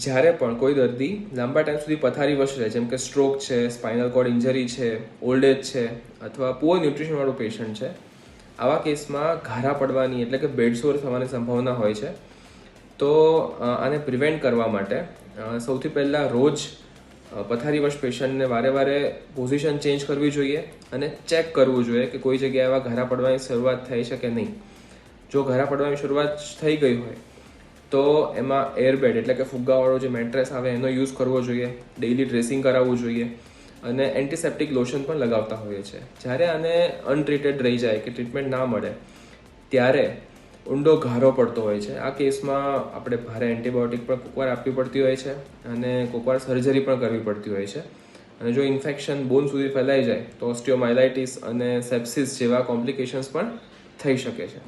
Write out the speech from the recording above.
જ્યારે પણ કોઈ દર્દી લાંબા ટાઈમ સુધી પથારીવશ રહે, જેમ કે સ્ટ્રોક છે, સ્પાઇનલ કોર્ડ ઇન્જરી છે, ઓલ્ડ એજ છે અથવા પુઅર ન્યુટ્રિશનવાળું પેશન્ટ છે, આવા કેસમાં ઘારા પડવાની એટલે કે બેડસોર થવાની સંભાવના હોય છે. તો આને પ્રિવેન્ટ કરવા માટે સૌથી પહેલાં રોજ પથારીવશ પેશન્ટને વારે વારે પોઝિશન ચેન્જ કરવી જોઈએ અને ચેક કરવું જોઈએ કે કોઈ જગ્યાએ એવા ઘારા પડવાની શરૂઆત થઈ છે કે નહીં. જો ઘારા પડવાની શરૂઆત થઈ ગઈ હોય તો એમાં એરબેડ એટલે કે ફુગ્ગાવાળો જે મેટ્રેસ આવે એનો યુઝ કરવો જોઈએ, ડેઇલી ડ્રેસિંગ કરાવવું જોઈએ અને એન્ટીસેપ્ટિક લોશન પણ લગાવતા હોઈએ છીએ. જ્યારે આને અનટ્રીટેડ રહી જાય કે ટ્રીટમેન્ટ ના મળે ત્યારે ઊંડો ઘારો પડતો હોય છે. આ કેસમાં આપણે ભારે એન્ટીબાયોટિક પણ કોકવાર આપવી પડતી હોય છે અને કોકવાર સર્જરી પણ કરવી પડતી હોય છે. અને જો ઇન્ફેક્શન બોન સુધી ફેલાઈ જાય તો ઓસ્ટિયોમાઇલાઇટિસ અને સેપ્સિસ જેવા કોમ્પ્લિકેશન્સ પણ થઈ શકે છે.